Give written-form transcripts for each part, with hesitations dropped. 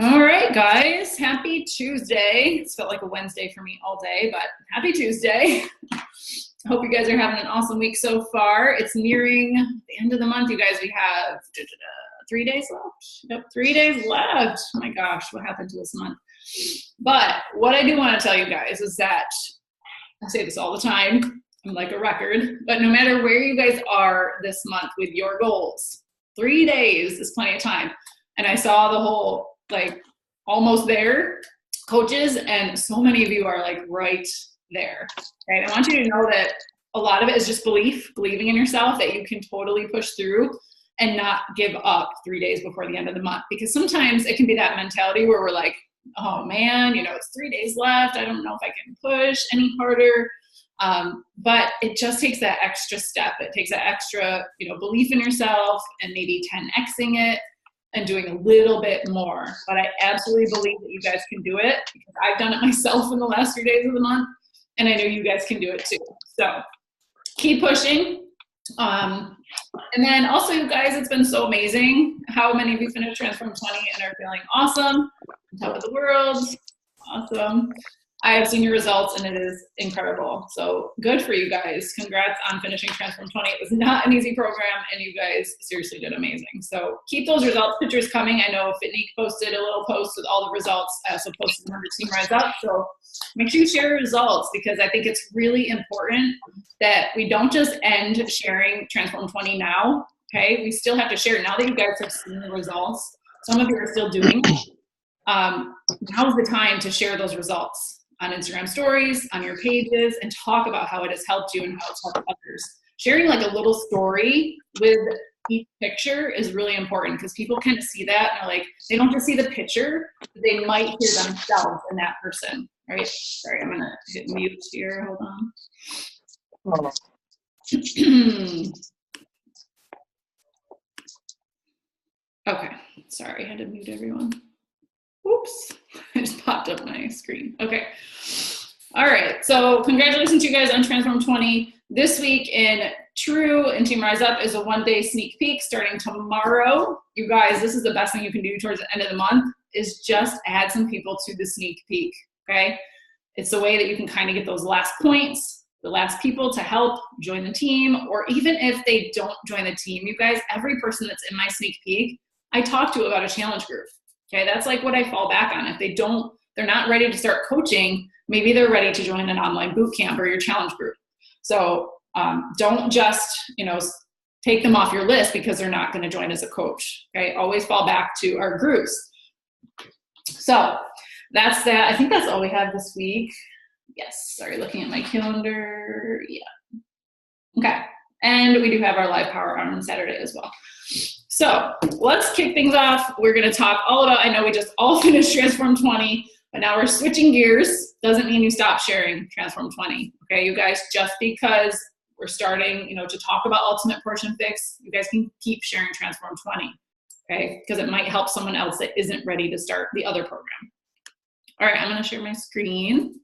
All right, guys. Happy Tuesday. It's felt like a Wednesday for me all day, but happy Tuesday. Hope you guys are having an awesome week so far. It's nearing the end of the month, you guys. We have 3 days left. Yep, 3 days left. Oh my gosh, what happened to this month? But what I do want to tell you guys is that I say this all the time. I'm like a record, but no matter where you guys are this month with your goals, 3 days is plenty of time. And I saw the whole almost there coaches, and so many of you are like right there. Right? I want you to know that a lot of it is just believing in yourself that you can totally push through and not give up 3 days before the end of the month. Because sometimes it can be that mentality where we're like, oh man, it's 3 days left. I don't know if I can push any harder. But it just takes that extra step. It takes that extra, belief in yourself and maybe 10xing it and doing a little bit more. But I absolutely believe that you guys can do it because I've done it myself in the last 3 days of the month, and I know you guys can do it too. So keep pushing. And then also, you guys, it's been so amazing how many of you finished Transform 20 and are feeling awesome, on top of the world. Awesome. I have seen your results and it is incredible. So good for you guys. Congrats on finishing Transform 20. It was not an easy program and you guys seriously did amazing. So keep those results pictures coming. I know Fitnik posted a little post with all the results. I also posted them on the Team Rise Up. So make sure you share your results because I think it's really important that we don't just end sharing Transform 20 now. Okay, we still have to share now that you guys have seen the results. Some of you are still doing it. Now's the time to share those results on Instagram stories, on your pages, and talk about how it has helped you and how it's helped others. Sharing like a little story with each picture is really important because people kind of see that and they're like, they don't just see the picture, they might hear themselves in that person, right? Sorry, I'm gonna hit mute here, hold on. Okay, sorry, I had to mute everyone. Oops, I just popped up my screen. Okay. All right. So congratulations to you guys on Transform 20. This week in TRU and Team Rise Up is a 1-day sneak peek starting tomorrow. You guys, this is the best thing you can do towards the end of the month is just add some people to the sneak peek. Okay. It's the way that you can kind of get those last points, the last people to help join the team, or even if they don't join the team, you guys, every person that's in my sneak peek, I talk to about a challenge group. Okay, that's like what I fall back on. If they're not ready to start coaching, maybe they're ready to join an online boot camp or your challenge group. So don't just, take them off your list because they're not going to join as a coach. Okay, always fall back to our groups. So that's that. I think that's all we have this week. Yes, sorry, looking at my calendar. Yeah. Okay, and we do have our live power on Saturday as well. So let's kick things off. We're going to talk all about, I know we just all finished Transform 20, but now we're switching gears. Doesn't mean you stop sharing Transform 20. Okay, you guys, just because we're starting, to talk about Ultimate Portion Fix, you guys can keep sharing Transform 20. Okay, because it might help someone else that isn't ready to start the other program. All right, I'm going to share my screen.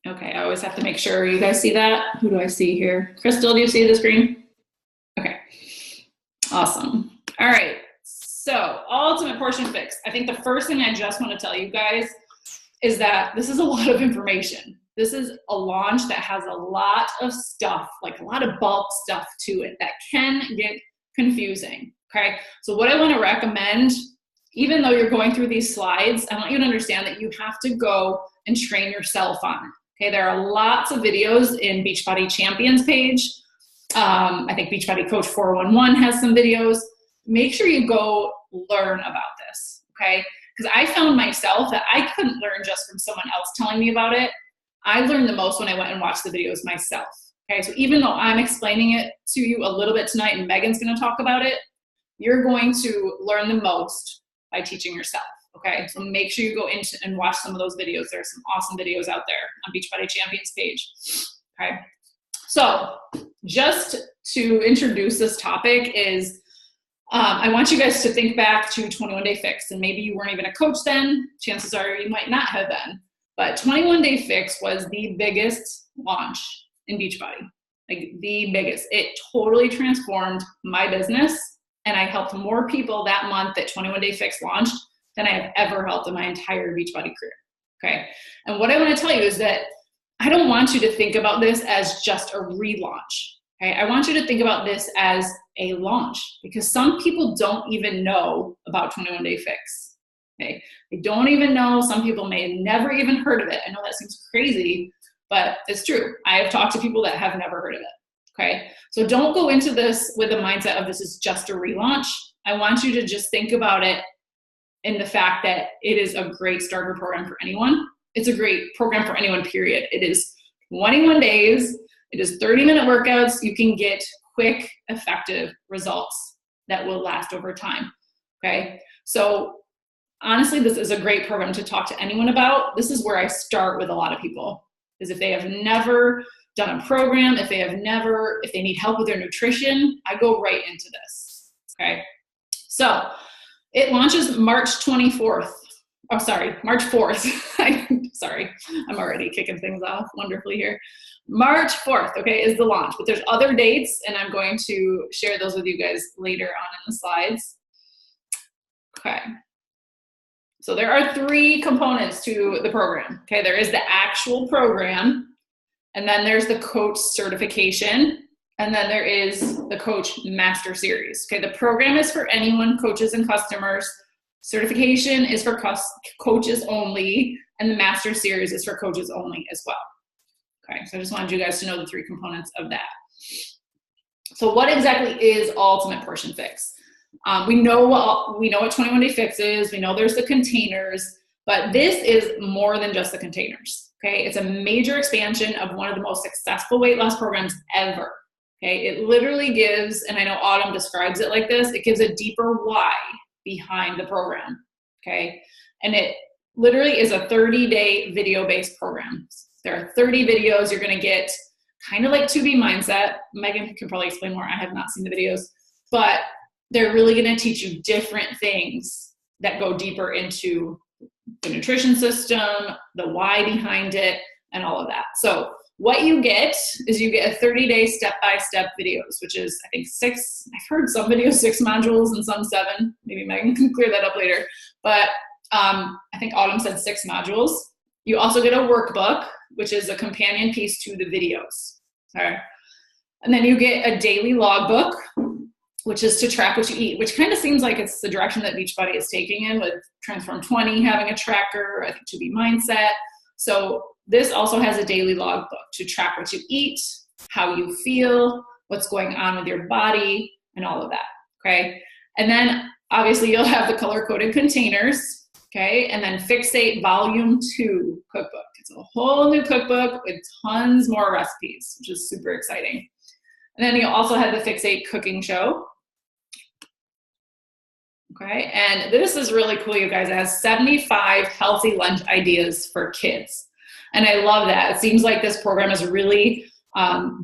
Okay, I always have to make sure you guys see that. Who do I see here? Crystal, do you see the screen? Okay, awesome. All right, so Ultimate Portion Fix. I think the first thing I just want to tell you guys is that this is a lot of information. This is a launch that has a lot of stuff, like a lot of bulk stuff to it that can get confusing, okay? So what I want to recommend, even though you're going through these slides, I want you to understand that you have to go and train yourself on it. Okay, there are lots of videos in Beachbody Champions page. I think Beachbody Coach 411 has some videos. Make sure you go learn about this, okay? Because I found myself that I couldn't learn just from someone else telling me about it. I learned the most when I went and watched the videos myself, okay? So even though I'm explaining it to you a little bit tonight and Megan's gonna talk about it, you're going to learn the most by teaching yourself. Okay, so make sure you go into and watch some of those videos. There are some awesome videos out there on Beachbody Champions page. Okay, so just to introduce this topic is I want you guys to think back to 21 Day Fix, and maybe you weren't even a coach then. Chances are you might not have been, but 21 Day Fix was the biggest launch in Beachbody. like the biggest. It totally transformed my business, and I helped more people that month that 21 Day Fix launched than I have ever helped in my entire Beachbody career. Okay. And what I want to tell you is that I don't want you to think about this as just a relaunch. Okay. I want you to think about this as a launch, because some people don't even know about 21 Day Fix. Okay. They don't even know. Some people may have never even heard of it. I know that seems crazy, but it's true. I have talked to people that have never heard of it. Okay. So don't go into this with the mindset of this is just a relaunch. I want you to just think about it in the fact that it is a great starter program for anyone. It's a great program for anyone, period. It is 21 days. It is 30-minute workouts. You can get quick, effective results that will last over time, okay? So honestly, this is a great program to talk to anyone about. This is where I start with a lot of people, is if they have never done a program, if they need help with their nutrition, I go right into this, okay? So it launches March 24th. Oh, sorry, March 4th. Sorry, I'm already kicking things off wonderfully here. March 4th, okay, is the launch. But there's other dates, and I'm going to share those with you guys later on in the slides. Okay. So there are 3 components to the program. Okay, there is the actual program, and then there's the coach certification, and then there is the Coach Master Series. Okay, the program is for anyone, coaches and customers. Certification is for coaches only, and the Master Series is for coaches only as well. Okay, so I just wanted you guys to know the 3 components of that. So what exactly is Ultimate Portion Fix? We know what 21 Day Fix is. We know there's the containers, but this is more than just the containers. Okay, it's a major expansion of one of the most successful weight loss programs ever. Okay, it literally gives, and I know Autumn describes it like this, it gives a deeper why behind the program, okay? And it literally is a 30-day video-based program. There are 30 videos you're gonna get, kind of like 2B Mindset. Megan can probably explain more. I have not seen the videos, but they're really gonna teach you different things that go deeper into the nutrition system, the why behind it, and all of that. So what you get is you get a 30-day step-by-step videos, which is, I think, 6, I've heard some videos 6 modules and some 7. Maybe Megan can clear that up later. But I think Autumn said 6 modules. You also get a workbook, which is a companion piece to the videos. Okay? And then you get a daily logbook, which is to track what you eat, which kind of seems like it's the direction that Beachbody is taking in with Transform 20, having a tracker, I think 2B Mindset. So this also has a daily logbook to track what you eat, how you feel, what's going on with your body, and all of that, okay? And then obviously you'll have the color-coded containers, okay? And then Fixate Volume 2 cookbook. It's a whole new cookbook with tons more recipes, which is super exciting. And then you'll also have the Fixate Cooking Show. Okay, and this is really cool, you guys. It has 75 healthy lunch ideas for kids. And I love that. It seems like this program is really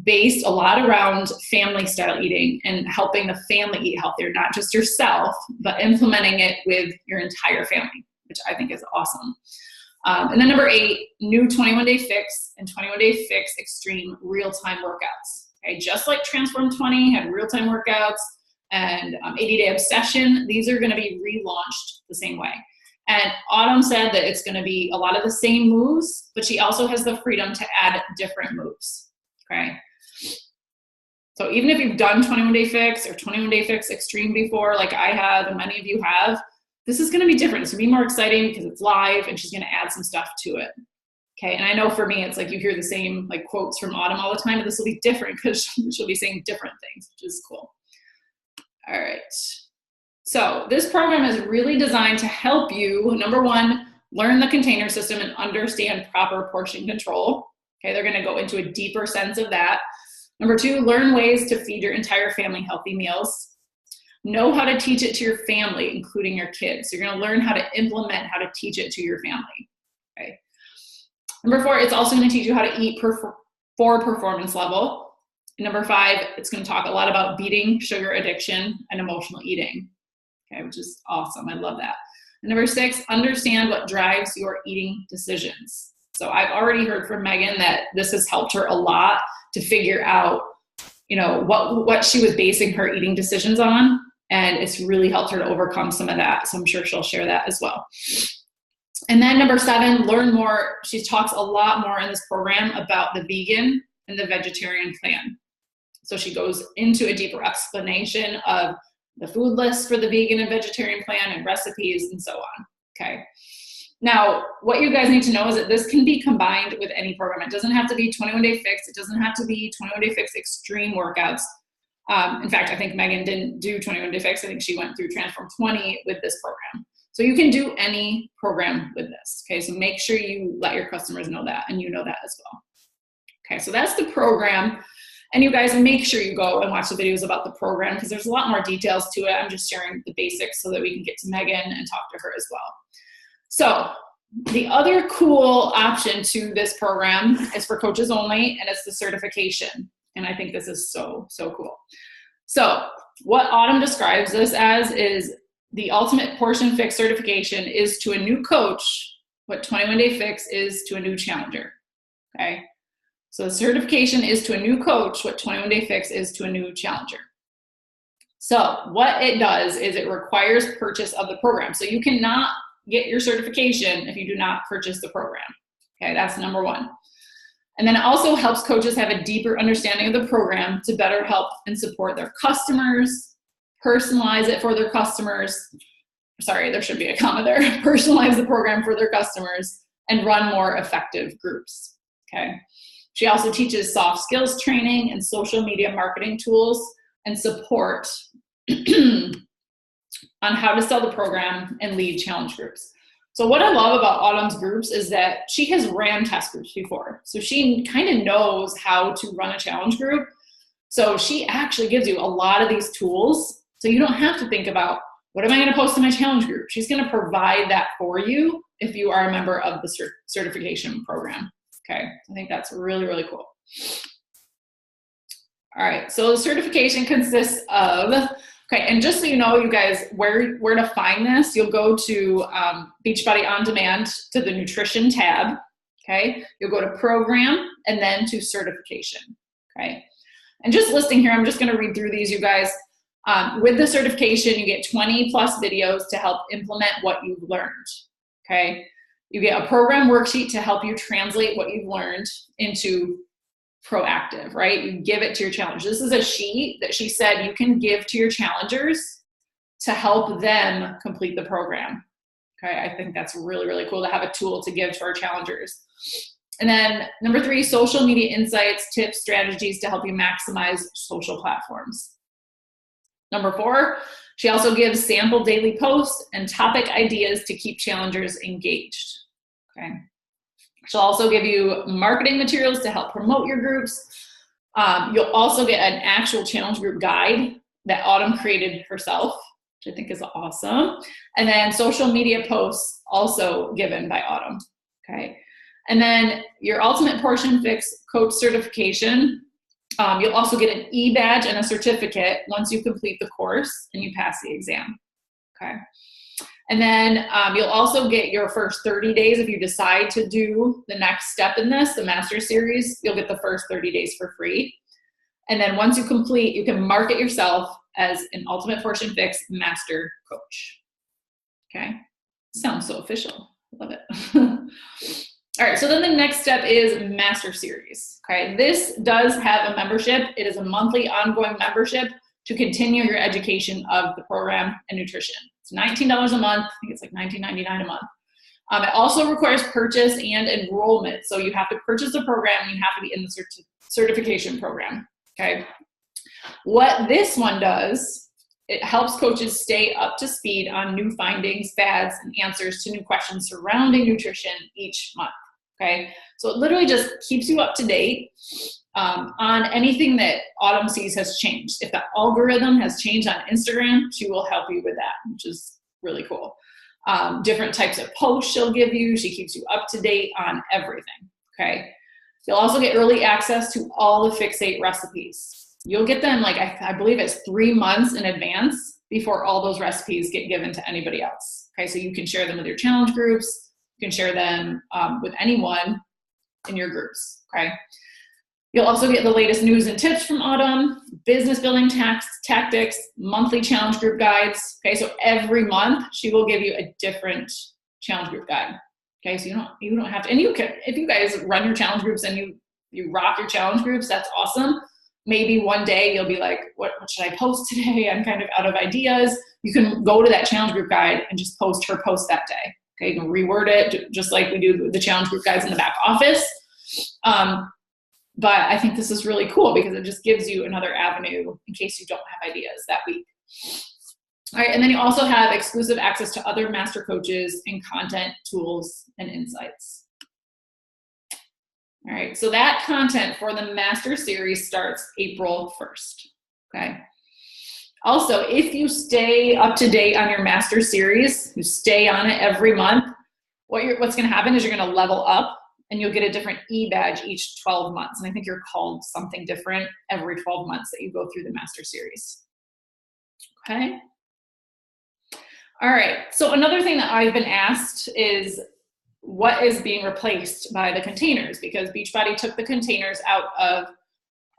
based a lot around family style eating and helping the family eat healthier, not just yourself, but implementing it with your entire family, which I think is awesome. And then number 8, new 21 Day Fix and 21 Day Fix Extreme real-time workouts. Okay, just like Transform 20 had real-time workouts and 80-Day Obsession, these are gonna be relaunched the same way. And Autumn said that it's gonna be a lot of the same moves, but she also has the freedom to add different moves, okay? So even if you've done 21 Day Fix or 21 Day Fix Extreme before, like I have and many of you have, this is gonna be different. It's gonna be more exciting because it's live and she's gonna add some stuff to it. Okay, and I know for me, it's like you hear the same like quotes from Autumn all the time, but this will be different because she'll be saying different things, which is cool. All right, so this program is really designed to help you, number 1, learn the container system and understand proper portion control. Okay, they're gonna go into a deeper sense of that. Number 2, learn ways to feed your entire family healthy meals. Know how to teach it to your family, including your kids. So you're gonna learn how to implement how to teach it to your family, okay? Number 4, it's also gonna teach you how to eat for performance level. And number 5, it's gonna talk a lot about beating sugar addiction and emotional eating, okay, which is awesome, I love that. And number 6, understand what drives your eating decisions. So I've already heard from Megan that this has helped her a lot to figure out you know, what she was basing her eating decisions on. And it's really helped her to overcome some of that. So I'm sure she'll share that as well. And then number 7, learn more. She talks a lot more in this program about the vegan and the vegetarian plan. So she goes into a deeper explanation of the food list for the vegan and vegetarian plan and recipes and so on, okay? Now, what you guys need to know is that this can be combined with any program. It doesn't have to be 21 Day Fix. It doesn't have to be 21 Day Fix extreme workouts. In fact, I think Megan didn't do 21 Day Fix. I think she went through Transform 20 with this program. So you can do any program with this, okay? So make sure you let your customers know that, and you know that as well. Okay, so that's the program. And you guys, make sure you go and watch the videos about the program because there's a lot more details to it. I'm just sharing the basics so that we can get to Megan and talk to her as well. So the other cool option to this program is for coaches only, and it's the certification. And I think this is so, so cool. So what Autumn describes this as is the Ultimate Portion Fix certification is to a new coach what 21 Day Fix is to a new challenger, okay? So the certification is to a new coach what 21 Day Fix is to a new challenger. So what it does is it requires purchase of the program. So you cannot get your certification if you do not purchase the program, okay? That's number 1. And then it also helps coaches have a deeper understanding of the program to better help and support their customers, personalize it for their customers. Sorry, there should be a comma there. Personalize the program for their customers and run more effective groups, okay? She also teaches soft skills training and social media marketing tools and support on how to sell the program and lead challenge groups. So what I love about Autumn's groups is that she has ran test groups before. So she kind of knows how to run a challenge group. So she actually gives you a lot of these tools. So you don't have to think about, what am I going to post in my challenge group? She's going to provide that for you if you are a member of the certification program. Okay, I think that's really, really cool. All right, so the certification consists of, okay, and just so you know, you guys, where to find this, you'll go to Beachbody On Demand to the nutrition tab, okay? You'll go to program and then to certification, okay? And just listing here, I'm just gonna read through these, you guys. With the certification, you get 20 plus videos to help implement what you've learned, okay? You get a program worksheet to help you translate what you've learned into proactive, right? You give it to your challenge. This is a sheet that she said you can give to your challengers to help them complete the program. Okay, I think that's really, really cool to have a tool to give to our challengers. And then number 3, social media insights, tips, strategies to help you maximize social platforms. Number 4, she also gives sample daily posts and topic ideas to keep challengers engaged. Okay. She'll also give you marketing materials to help promote your groups. You'll also get an actual challenge group guide that Autumn created herself, which I think is awesome. And then social media posts also given by Autumn, okay? And then your Ultimate Portion Fix coach certification. You'll also get an e-badge and a certificate once you complete the course and you pass the exam, okay? And then you'll also get your first 30 days if you decide to do the next step in this, the master series, you'll get the first 30 days for free. And then once you complete, you can market yourself as an Ultimate Portion Fix master coach. Okay, sounds so official, love it. All right, so then the next step is master series. Okay, this does have a membership. It is a monthly ongoing membership to continue your education of the program and nutrition. It's $19 a month. I think it's like $19.99 a month. It also requires purchase and enrollment. So you have to purchase the program and you have to be in the certification program, okay? What this one does, it helps coaches stay up to speed on new findings, fads, and answers to new questions surrounding nutrition each month, okay? So it literally just keeps you up to date on anything that Autumn sees has changed. If the algorithm has changed on Instagram, she will help you with that, which is really cool. Different types of posts she'll give you. She keeps you up to date on everything, okay? You'll also get early access to all the Fixate recipes. You'll get them, like, I believe it's 3 months in advance before all those recipes get given to anybody else, okay? So you can share them with your challenge groups. You can share them with anyone in your groups, okay? You'll also get the latest news and tips from Autumn, business building tactics, monthly challenge group guides. Okay, so every month she will give you a different challenge group guide. Okay, so you don't have to, and you can, if you guys run your challenge groups and you rock your challenge groups, that's awesome. Maybe one day you'll be like, what should I post today? I'm kind of out of ideas. You can go to that challenge group guide and just post her post that day. Okay, you can reword it just like we do the challenge group guides in the back office. But I think this is really cool because it just gives you another avenue in case you don't have ideas that week. All right, and then you also have exclusive access to other master coaches and content, tools, and insights. All right, so that content for the master series starts April 1st, okay? Also, if you stay up to date on your master series, you stay on it every month, what's gonna happen is you're gonna level up and you'll get a different e-badge each 12 months. And I think you're called something different every 12 months that you go through the master series, okay? All right, so another thing that I've been asked is what is being replaced by the containers, because Beachbody took the containers out of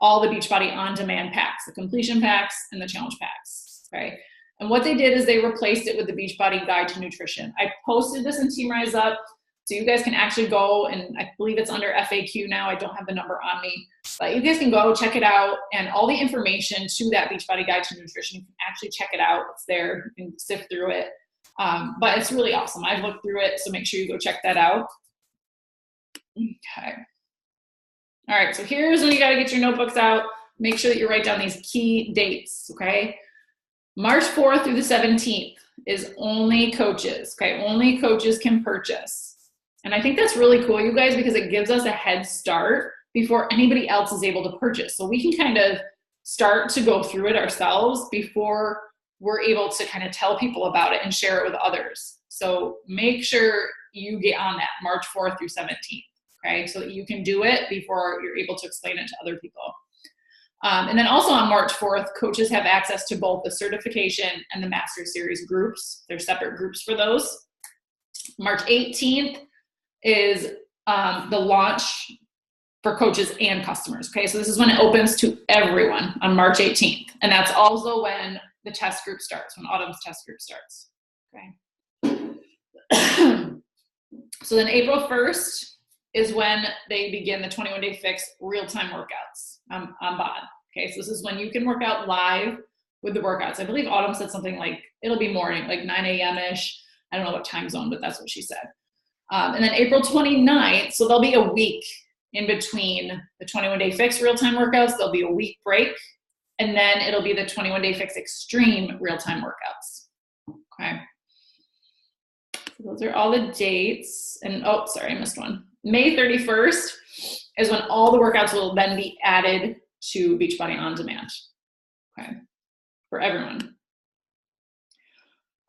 all the Beachbody on-demand packs, the completion packs and the challenge packs, okay? And what they did is they replaced it with the Beachbody Guide to Nutrition. I posted this in Team Rise Up, so you guys can actually go, and I believe it's under FAQ now. I don't have the number on me, but you guys can go check it out, and all the information to that Beachbody Guide to Nutrition, you can actually check it out. It's there, you can sift through it. But it's really awesome. I've looked through it, so make sure you go check that out. Okay. All right, so here's when you gotta get your notebooks out. Make sure that you write down these key dates, okay? March 4th through the 17th is only coaches, okay? Only coaches can purchase. And I think that's really cool, you guys, because it gives us a head start before anybody else is able to purchase. So we can kind of start to go through it ourselves before we're able to kind of tell people about it and share it with others. So make sure you get on that March 4th through 17th, okay? So that you can do it before you're able to explain it to other people. And then also on March 4th, coaches have access to both the certification and the master series groups. There's separate groups for those. March 18th is the launch for coaches and customers, okay? So this is when it opens to everyone on March 18th. And that's also when the test group starts, when Autumn's test group starts, okay? So then April 1st is when they begin the 21-day fix real-time workouts on BOD, okay? So this is when you can work out live with the workouts. I believe Autumn said something like, it'll be morning, like 9 a.m.-ish. I don't know what time zone, but that's what she said. And then April 29th, so there'll be a week in between the 21-day fix real-time workouts. There'll be a week break, and then it'll be the 21-day fix extreme real-time workouts, okay? So those are all the dates. And oh, sorry, I missed one. May 31st is when all the workouts will then be added to Beachbody On Demand, okay, for everyone.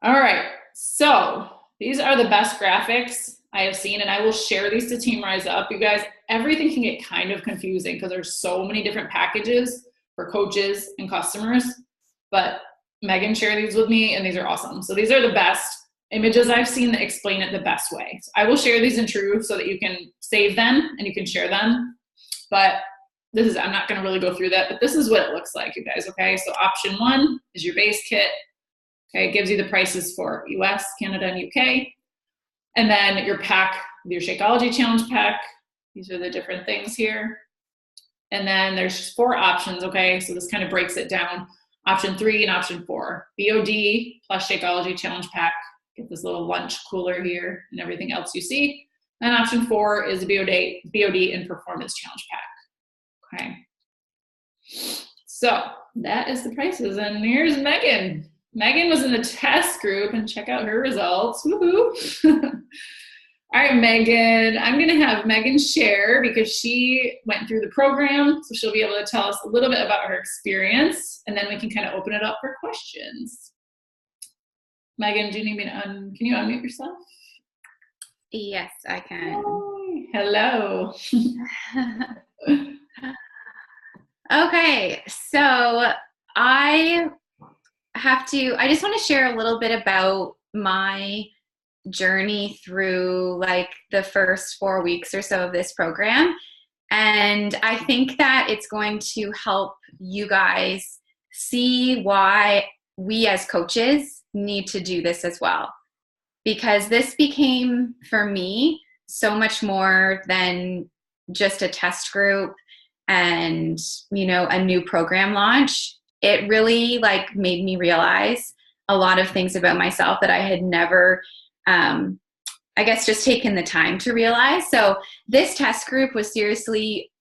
All right, so these are the best graphics I have seen, and I will share these to Team Rise Up. You guys, everything can get kind of confusing because there's so many different packages for coaches and customers, but Megan shared these with me, and these are awesome. So these are the best images I've seen that explain it the best way. So I will share these in TRU so that you can save them and you can share them, but this is, I'm not gonna really go through that, but this is what it looks like, you guys, okay? So option 1 is your base kit, okay? It gives you the prices for US, Canada, and UK. And then your pack, your Shakeology Challenge pack. These are the different things here. And then there's 4 options, okay? So this kind of breaks it down. Option 3 and option 4. BOD plus Shakeology Challenge pack. Get this little lunch cooler here and everything else you see. And option 4 is a BOD and Performance Challenge pack, okay? So that is the prices. And here's Megan. Megan was in the test group, and check out her results. Woohoo! All right, Megan, I'm gonna have Megan share because she went through the program, so she'll be able to tell us a little bit about her experience, and then we can kind of open it up for questions. Megan, do you need me to can you unmute yourself? Yes, I can. Hi. Hello. Okay, so I just want to share a little bit about my journey through like the first 4 weeks or so of this program. And I think that it's going to help you guys see why we as coaches need to do this as well. Because this became, for me, so much more than just a test group and, you know, a new program launch. It really like made me realize a lot of things about myself that I had never, I guess, just taken the time to realize. So this test group was seriously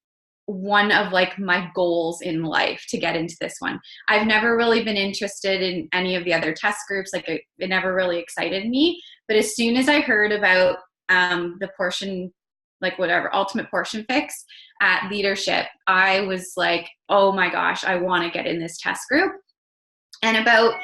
one of like my goals in life to get into this one. I've never really been interested in any of the other test groups. Like it never really excited me. But as soon as I heard about the portion, like whatever, ultimate portion fix at leadership, I was like, oh my gosh, I want to get in this test group. And about,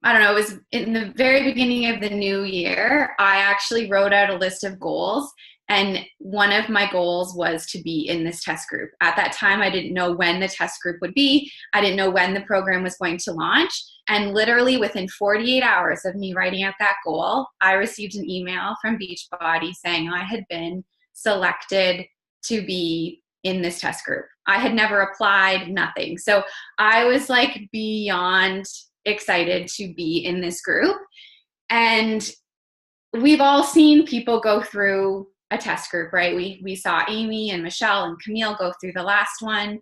I don't know, it was in the very beginning of the new year, I actually wrote out a list of goals. And one of my goals was to be in this test group. At that time, I didn't know when the test group would be. I didn't know when the program was going to launch. And literally within 48 hours of me writing out that goal, I received an email from Beachbody saying I had been selected to be in this test group. I had never applied, nothing. So I was like beyond excited to be in this group. And we've all seen people go through a test group, right? We saw Amy and Michelle and Camille go through the last one.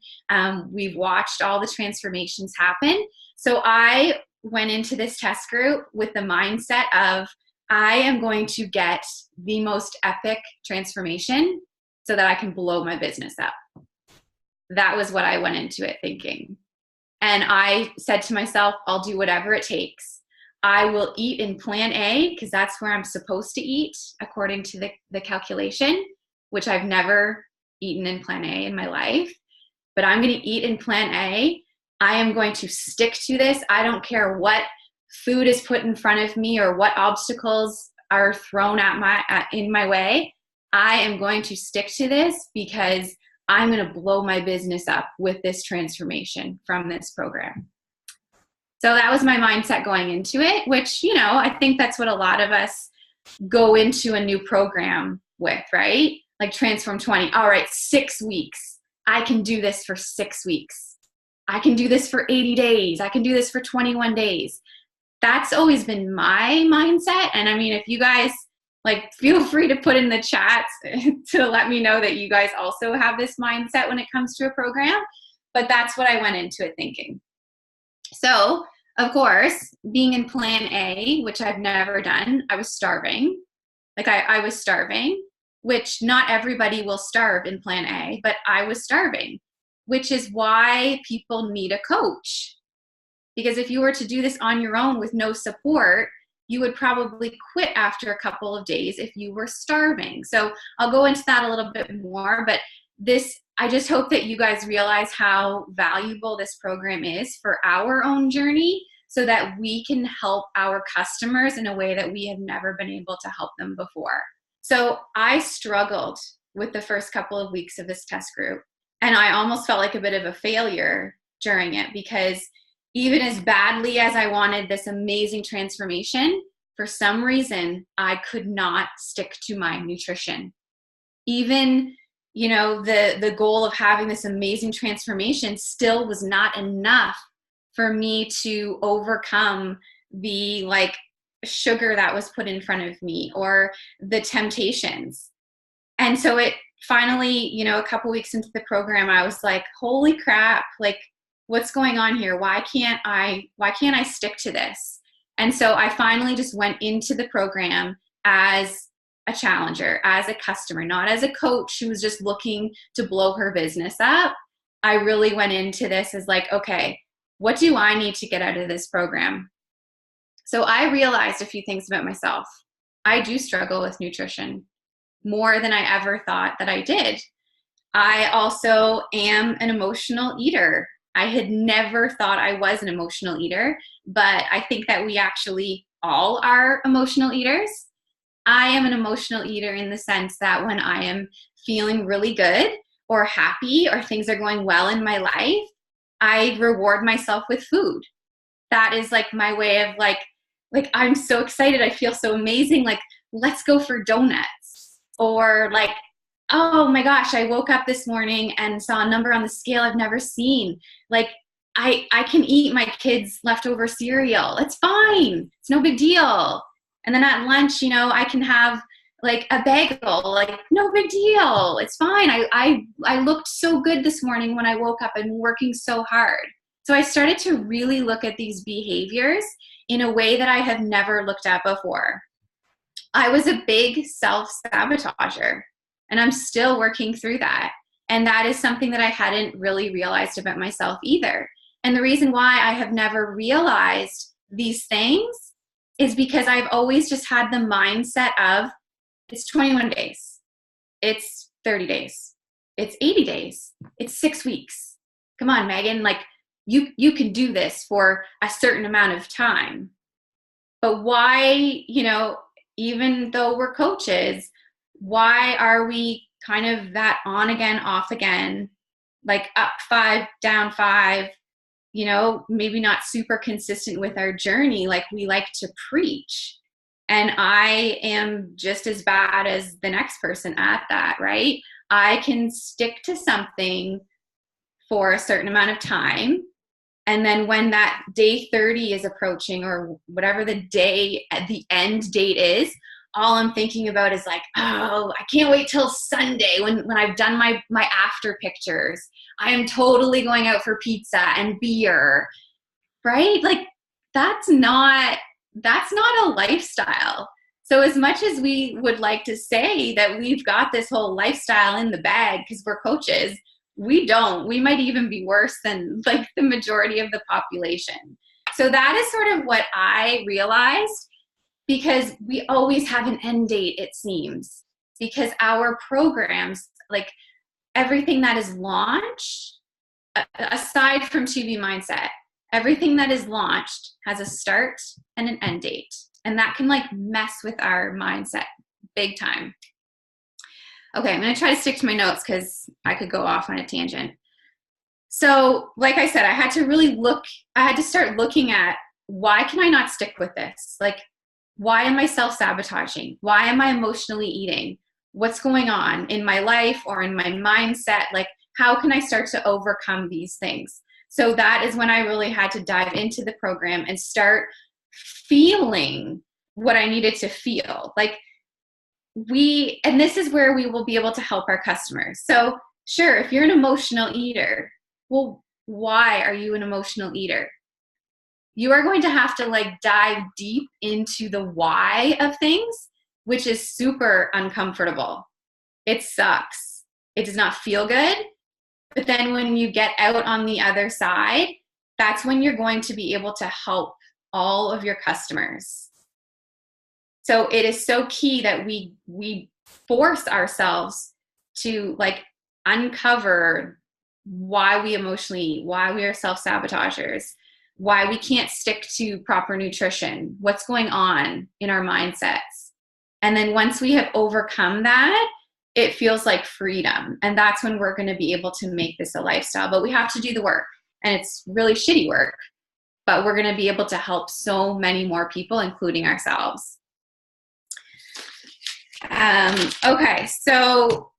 We've watched all the transformations happen. So I went into this test group with the mindset of, I am going to get the most epic transformation so that I can blow my business up. That was what I went into it thinking. And I said to myself, I'll do whatever it takes. I will eat in plan A because that's where I'm supposed to eat according to the calculation, which I've never eaten in plan A in my life. But I'm going to eat in plan A. I am going to stick to this. I don't care what food is put in front of me or what obstacles are thrown in my way. I am going to stick to this because I'm going to blow my business up with this transformation from this program. So that was my mindset going into it, which, you know, I think that's what a lot of us go into a new program with, right? Like Transform 20. All right, 6 weeks. I can do this for 6 weeks. I can do this for 80 days. I can do this for 21 days. That's always been my mindset. And I mean, if you guys like, feel free to put in the chats to let me know that you guys also have this mindset when it comes to a program. But that's what I went into it thinking. So, of course, being in plan A, which I've never done, I was starving. Like I was starving, which not everybody will starve in plan A, but I was starving, which is why people need a coach. Because if you were to do this on your own with no support, you would probably quit after a couple of days if you were starving. So I'll go into that a little bit more, but I just hope that you guys realize how valuable this program is for our own journey so that we can help our customers in a way that we have never been able to help them before. So I struggled with the first couple of weeks of this test group, and I almost felt like a bit of a failure during it because even as badly as I wanted this amazing transformation, for some reason, I could not stick to my nutrition. Even, you know, the goal of having this amazing transformation still was not enough for me to overcome the like sugar that was put in front of me or the temptations. And so it finally, you know, a couple weeks into the program, I was like, holy crap, like what's going on here? Why can't I stick to this? And so I finally just went into the program as a challenger, as a customer, not as a coach who was just looking to blow her business up. I really went into this as like, okay, what do I need to get out of this program? So I realized a few things about myself. I do struggle with nutrition more than I ever thought that I did. I also am an emotional eater. I had never thought I was an emotional eater, but I think that we actually all are emotional eaters. I am an emotional eater in the sense that when I am feeling really good or happy or things are going well in my life, I reward myself with food. That is like my way of like I'm so excited. I feel so amazing. Like, let's go for donuts. Or like, oh my gosh, I woke up this morning and saw a number on the scale I've never seen. Like, I can eat my kids' leftover cereal. It's fine. It's no big deal. And then at lunch, you know, I can have like a bagel, like no big deal. It's fine. I looked so good this morning when I woke up and working so hard. So I started to really look at these behaviors in a way that I have never looked at before. I was a big self-sabotager, and I'm still working through that. And that is something that I hadn't really realized about myself either. And the reason why I have never realized these things is because I've always just had the mindset of it's 21 days, it's 30 days, it's 80 days, it's 6 weeks. Come on, Megan, like you can do this for a certain amount of time. But why, you know, even though we're coaches, why are we kind of that on again, off again, like up 5, down 5, you know, maybe not super consistent with our journey like we like to preach? And I am just as bad as the next person at that, right? I can stick to something for a certain amount of time. And then when that day 30 is approaching, or whatever the day at the end date is, all I'm thinking about is like, oh, I can't wait till Sunday when I've done my after pictures. I am totally going out for pizza and beer, right? Like that's not a lifestyle. So as much as we would like to say that we've got this whole lifestyle in the bag because we're coaches, we don't. We might even be worse than like the majority of the population. So that is sort of what I realized, because we always have an end date, it seems, because our programs, like everything that is launched, aside from 2B Mindset, everything that is launched has a start and an end date. And that can like mess with our mindset big time. Okay, I'm going to try to stick to my notes because I could go off on a tangent. So like I said, I had to start looking at, why can I not stick with this? Like, why am I self-sabotaging? Why am I emotionally eating? What's going on in my life or in my mindset? Like, how can I start to overcome these things? So that is when I really had to dive into the program and start feeling what I needed to feel. Like and this is where we will be able to help our customers. So sure, if you're an emotional eater, well, why are you an emotional eater? You are going to have to like dive deep into the why of things, which is super uncomfortable. It sucks. It does not feel good. But then when you get out on the other side, that's when you're going to be able to help all of your customers. So it is so key that we force ourselves to like uncover why we emotionally eat, why we are self-sabotagers, why we can't stick to proper nutrition, what's going on in our mindsets. And then once we have overcome that, it feels like freedom. And that's when we're going to be able to make this a lifestyle. But we have to do the work. And it's really shitty work. But we're going to be able to help so many more people, including ourselves. Okay, so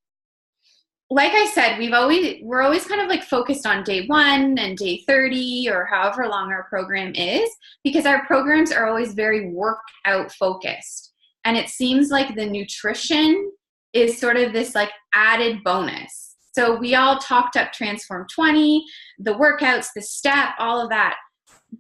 like I said, we're always kind of like focused on day 1 and day 30 or however long our program is, because our programs are always very workout focused. And it seems like the nutrition is sort of this like added bonus. So we all talked up Transform 20, the workouts, the step, all of that.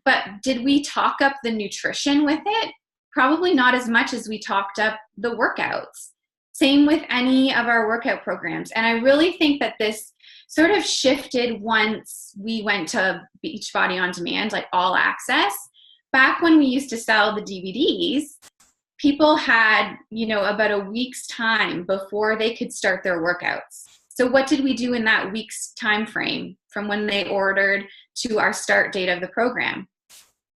But did we talk up the nutrition with it? Probably not as much as we talked up the workouts. Same with any of our workout programs. And I really think that this sort of shifted once we went to Beachbody On Demand, like all access. Back when we used to sell the DVDs, people had, you know, about a week's time before they could start their workouts. So what did we do in that week's time frame from when they ordered to our start date of the program?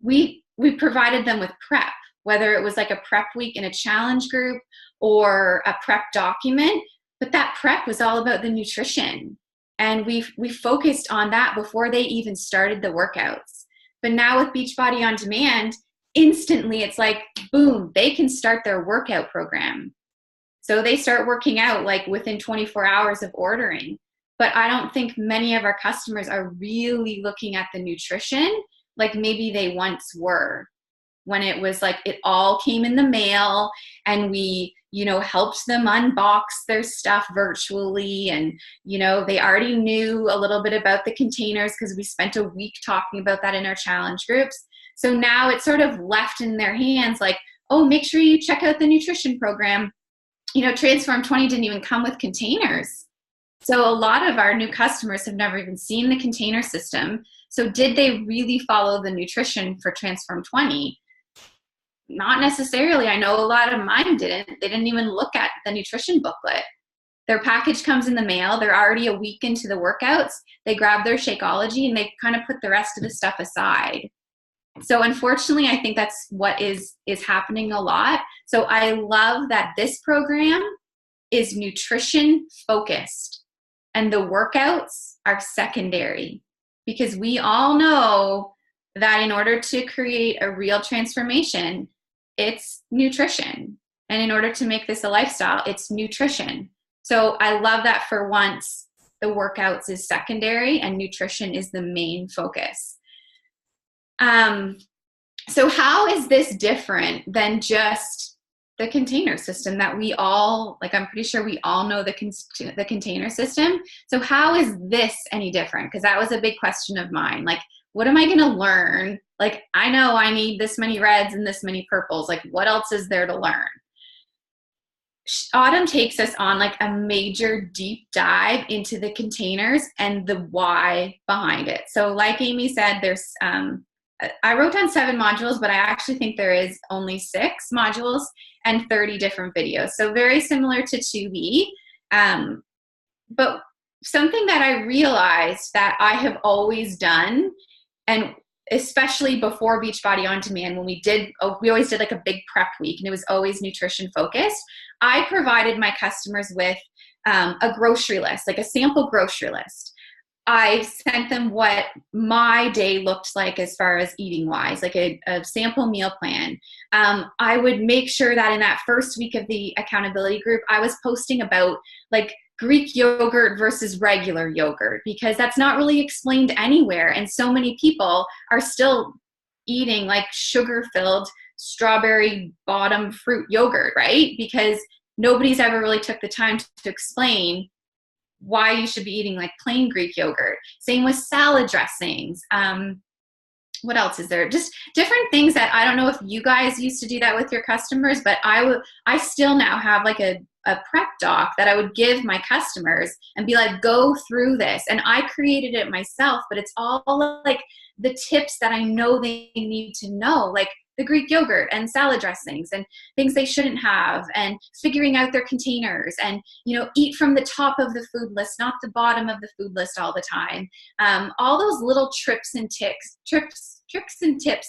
We provided them with prep, whether it was like a prep week in a challenge group or a prep document, but that prep was all about the nutrition. And we focused on that before they even started the workouts. But now with Beachbody On Demand, instantly it's like, boom, they can start their workout program. So they start working out like within 24 hours of ordering. But I don't think many of our customers are really looking at the nutrition like maybe they once were, when it was like it all came in the mail and we, you know, helped them unbox their stuff virtually. And, you know, they already knew a little bit about the containers because we spent a week talking about that in our challenge groups. So now it's sort of left in their hands like, oh, make sure you check out the nutrition program. You know, Transform 20 didn't even come with containers. So a lot of our new customers have never even seen the container system. So did they really follow the nutrition for Transform 20? Not necessarily. I know a lot of mine didn't. They didn't even look at the nutrition booklet. Their package comes in the mail. They're already a week into the workouts. They grab their Shakeology and they kind of put the rest of the stuff aside. So unfortunately, I think that's what is happening a lot. So I love that this program is nutrition focused and the workouts are secondary, because we all know that in order to create a real transformation, it's nutrition. And in order to make this a lifestyle, it's nutrition. So I love that for once, the workouts is secondary and nutrition is the main focus. So how is this different than just the container system that we all, like, I'm pretty sure we all know the container system. So how is this any different? Because that was a big question of mine. Like, what am I going to learn? Like, I know I need this many reds and this many purples. Like, what else is there to learn? Autumn takes us on like a major deep dive into the containers and the why behind it. So like Amy said, there's, I wrote down 7 modules, but I actually think there is only 6 modules and 30 different videos. So very similar to 2B. But something that I realized that I have always done, and especially before Beachbody On Demand, when we always did like a big prep week and it was always nutrition focused, I provided my customers with a grocery list, like a sample grocery list. I sent them what my day looked like as far as eating wise, like a sample meal plan. I would make sure that in that first week of the accountability group, I was posting about like Greek yogurt versus regular yogurt, because that's not really explained anywhere. And so many people are still eating like sugar-filled strawberry bottom fruit yogurt, right? Because nobody's ever really took the time to explain why you should be eating like plain Greek yogurt. Same with salad dressings. What else is there? Just different things that I don't know if you guys used to do that with your customers, but I still now have like a prep doc that I would give my customers and be like, go through this. And I created it myself, but it's all like the tips that I know they need to know, like the Greek yogurt and salad dressings and things they shouldn't have, and figuring out their containers, and, you know, eat from the top of the food list, not the bottom of the food list all the time. All those little tricks and tips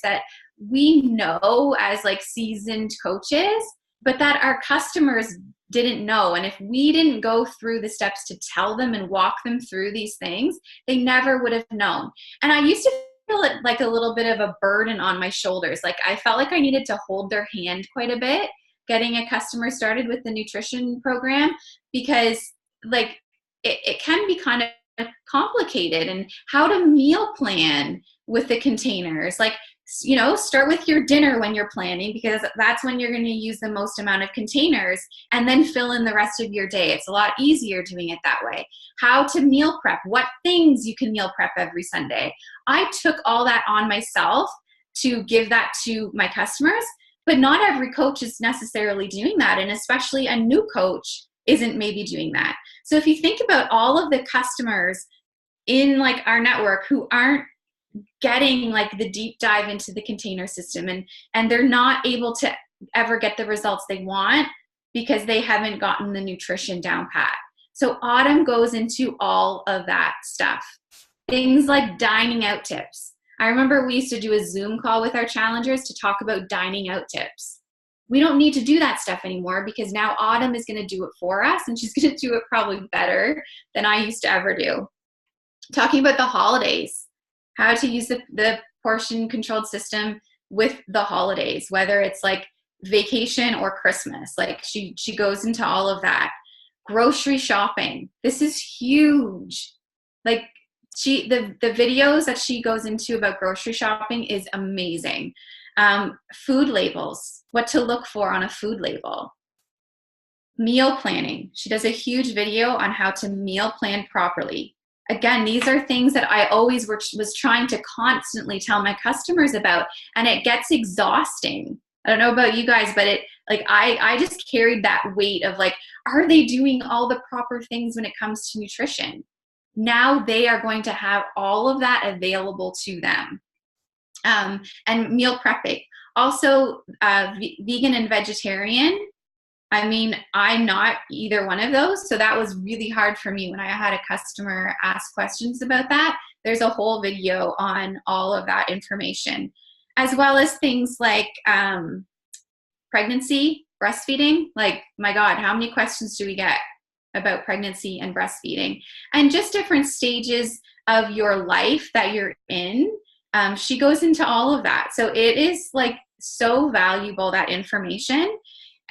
that we know as like seasoned coaches, but that our customers didn't know. And if we didn't go through the steps to tell them and walk them through these things, they never would have known. And I used to feel it like a little bit of a burden on my shoulders. Like I felt like I needed to hold their hand quite a bit getting a customer started with the nutrition program, because like it can be kind of complicated, and how to meal plan with the containers. Like, you know, start with your dinner when you're planning, because that's when you're going to use the most amount of containers, and then fill in the rest of your day. It's a lot easier doing it that way. How to meal prep, what things you can meal prep every Sunday. I took all that on myself to give that to my customers, but not every coach is necessarily doing that. And especially a new coach isn't maybe doing that. So if you think about all of the customers in like our network who aren't getting like the deep dive into the container system, and they're not able to ever get the results they want because they haven't gotten the nutrition down pat. So Autumn goes into all of that stuff. Things like dining out tips. I remember we used to do a Zoom call with our challengers to talk about dining out tips. We don't need to do that stuff anymore, because now Autumn is going to do it for us, and she's going to do it probably better than I used to ever do. Talking about the holidays, how to use the portion controlled system with the holidays, whether it's like vacation or Christmas. Like she goes into all of that. Grocery shopping. This is huge. Like the videos that she goes into about grocery shopping is amazing. Food labels, what to look for on a food label. Meal planning. She does a huge video on how to meal plan properly. Again, these are things that I always was trying to constantly tell my customers about, and it gets exhausting. I don't know about you guys, but I just carried that weight of like, are they doing all the proper things when it comes to nutrition? Now they are going to have all of that available to them. And meal prepping. Also, vegan and vegetarian. I mean, I'm not either one of those. So that was really hard for me when I had a customer ask questions about that. There's a whole video on all of that information, as well as things like pregnancy, breastfeeding. Like, my God, how many questions do we get about pregnancy and breastfeeding? And just different stages of your life that you're in. She goes into all of that. So it is like so valuable, that information.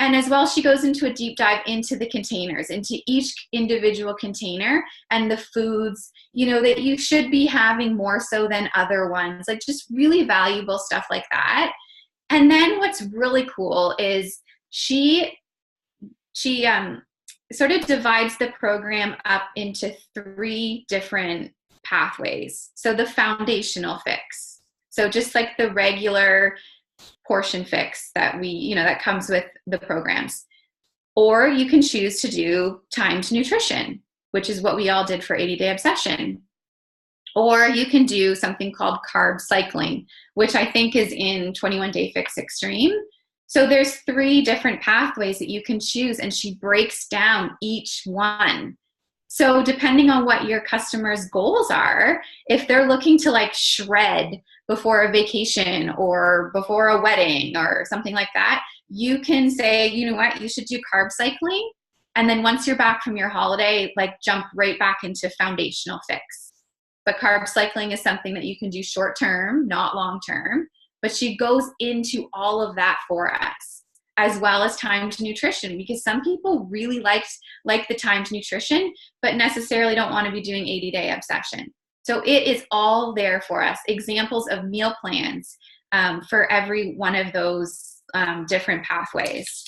And as well, she goes into a deep dive into the containers, into each individual container and the foods, that you should be having more so than other ones, like just really valuable stuff like that. And then what's really cool is she sort of divides the program up into 3 different pathways. So the foundational fix. So just like the regular portion fix that that comes with the programs. Or you can choose to do timed nutrition, which is what we all did for 80-Day Obsession. Or you can do something called carb cycling, which I think is in 21-Day Fix Extreme. So there's 3 different pathways that you can choose, and she breaks down each one. So depending on what your customers' goals are, if they're looking to like shred before a vacation or before a wedding or something like that, you can say, you know what, you should do carb cycling. And then once you're back from your holiday, like jump right back into foundational fix. But carb cycling is something that you can do short term, not long term. But she goes into all of that for us, as well as timed nutrition, because some people really like the timed nutrition, but necessarily don't want to be doing 80-Day Obsession. So it is all there for us. Examples of meal plans for every one of those different pathways.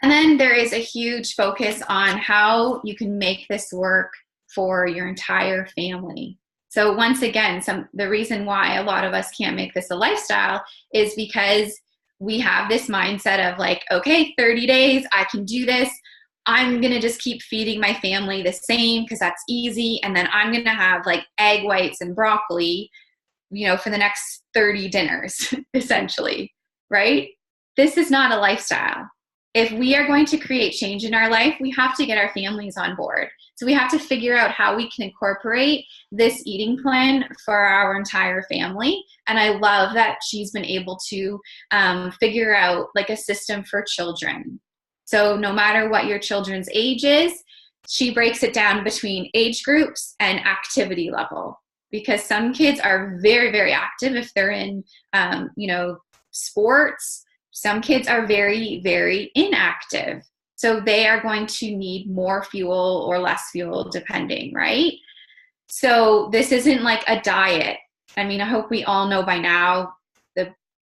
And then there is a huge focus on how you can make this work for your entire family. So once again, the reason why a lot of us can't make this a lifestyle is because we have this mindset of like, okay, 30 days, I can do this. I'm going to just keep feeding my family the same because that's easy. And then I'm going to have like egg whites and broccoli, for the next 30 dinners, essentially, right? This is not a lifestyle. If we are going to create change in our life, we have to get our families on board. So we have to figure out how we can incorporate this eating plan for our entire family. And I love that she's been able to figure out like a system for children. So no matter what your children's age is, she breaks it down between age groups and activity level. Because some kids are very, very active if they're in, sports. Some kids are very, very inactive. So they are going to need more fuel or less fuel depending, right? So this isn't like a diet. I mean, I hope we all know by now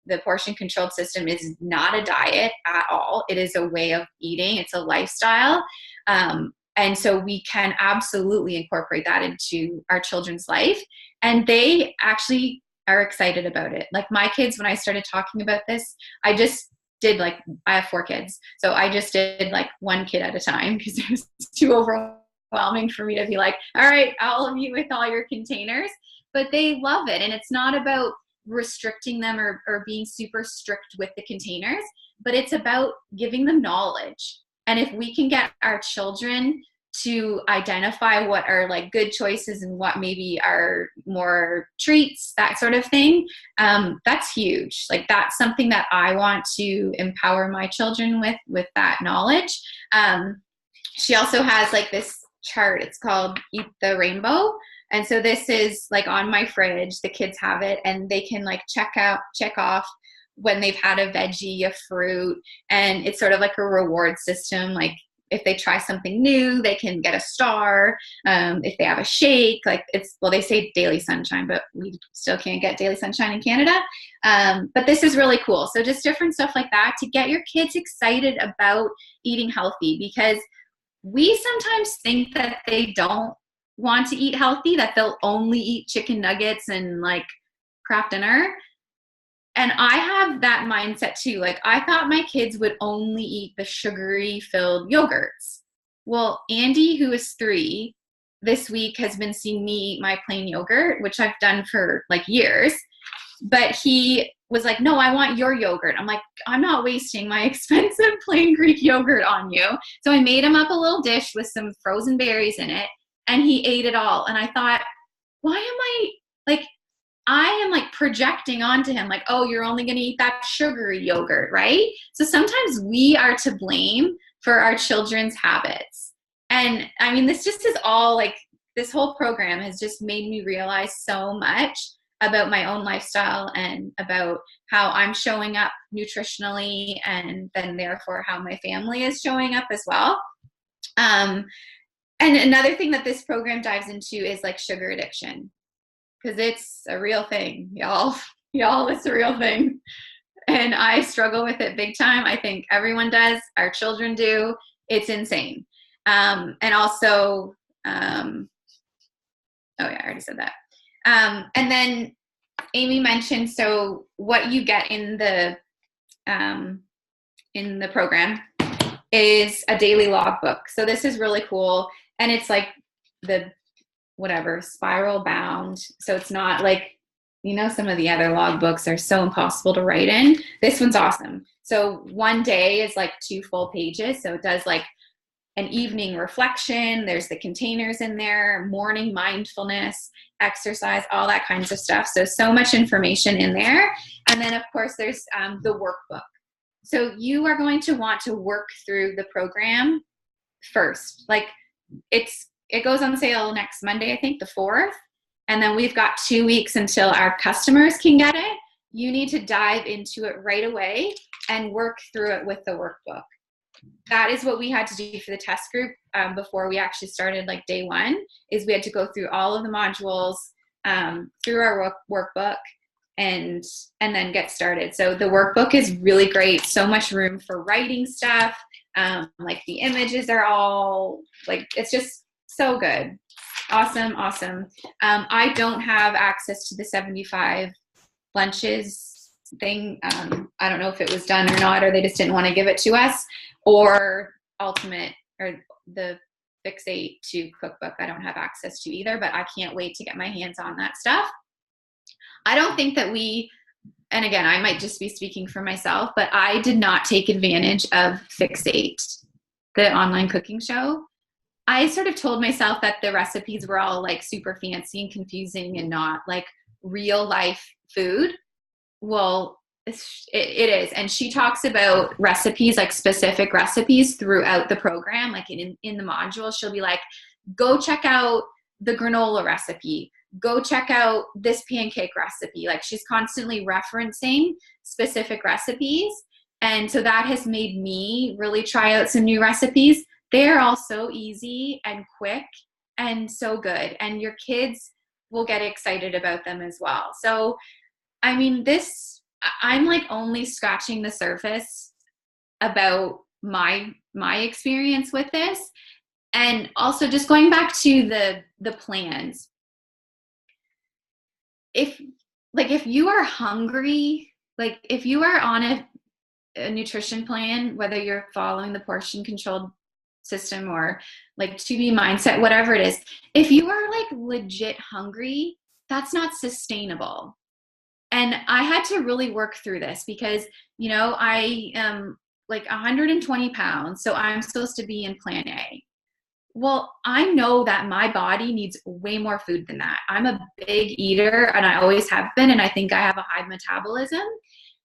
the portion controlled system is not a diet at all. It is a way of eating. It's a lifestyle. And so we can absolutely incorporate that into our children's life. And they actually are excited about it. Like my kids, when I started talking about this, I just did I have 4 kids. So I just did like 1 kid at a time because it was too overwhelming for me to be like, all right, all of you with all your containers. But they love it. And it's not about restricting them or being super strict with the containers, but it's about giving them knowledge. And if we can get our children to identify what are like good choices and what maybe are more treats, that sort of thing, that's huge. Like that's something that I want to empower my children with that knowledge. She also has like this chart. It's called Eat the Rainbow. And so this is like on my fridge, the kids have it and they can like check off when they've had a veggie, a fruit, and it's sort of like a reward system. Like if they try something new, they can get a star. If they have a shake, like they say daily sunshine, but we still can't get daily sunshine in Canada. But this is really cool. So just different stuff like that to get your kids excited about eating healthy, because we sometimes think that they don't want to eat healthy, that they'll only eat chicken nuggets and like Kraft dinner. And I have that mindset too. Like I thought my kids would only eat the sugary filled yogurts. Well, Andy, who is 3, this week has been seeing me eat my plain yogurt, which I've done for like years. But he was like, no, I want your yogurt. I'm like, I'm not wasting my expensive plain Greek yogurt on you. So I made him up a little dish with some frozen berries in it, and he ate it all. And I thought, why am I am like projecting onto him like, oh, you're only going to eat that sugary yogurt, right? So sometimes we are to blame for our children's habits. And I mean, this just is all like, this whole program has just made me realize so much about my own lifestyle and about how I'm showing up nutritionally, and then therefore how my family is showing up as well. And another thing that this program dives into is like sugar addiction. Because it's a real thing, y'all, it's a real thing. And I struggle with it big time. I think everyone does. Our children do. It's insane. And also, oh yeah, I already said that. And then Amy mentioned, so what you get in the program is a daily logbook. So this is really cool. And it's like the spiral bound. So it's not like, some of the other logbooks are so impossible to write in. This one's awesome. So one day is like 2 full pages. So it does like an evening reflection. There's the containers in there, morning mindfulness, exercise, all that kinds of stuff. So much information in there. And then of course there's the workbook. So you are going to want to work through the program first. Like it goes on sale next Monday, I think the 4th. And then we've got 2 weeks until our customers can get it. You need to dive into it right away and work through it with the workbook. That is what we had to do for the test group before we actually started like day 1, is we had to go through all of the modules through our workbook and then get started. So the workbook is really great. So much room for writing stuff. Like the images are all like, it's just so good. Awesome. I don't have access to the 75 lunches thing. I don't know if it was done or not, or they just didn't want to give it to us, or Ultimate or the Fix8 to cookbook. I don't have access to either, but I can't wait to get my hands on that stuff. I don't think that and again, I might just be speaking for myself, but I did not take advantage of Fix8, the online cooking show. I sort of told myself that the recipes were all like super fancy and confusing and not like real life food. Well, it is. And she talks about recipes, like specific recipes throughout the program. Like in the module, she'll be like, go check out the granola recipe. Go check out this pancake recipe. Like she's constantly referencing specific recipes. And so that has made me really try out some new recipes. They're all so easy and quick and so good. And your kids will get excited about them as well. So, I mean, I'm like only scratching the surface about my experience with this. And also just going back to the plans. If you are hungry, like if you are on a nutrition plan, whether you're following the portion controlled system or like 2B mindset, whatever it is, if you are like legit hungry, that's not sustainable. And I had to really work through this because, I am like 120 pounds, so I'm supposed to be in plan A. Well, I know that my body needs way more food than that. I'm a big eater and I always have been, and I think I have a high metabolism.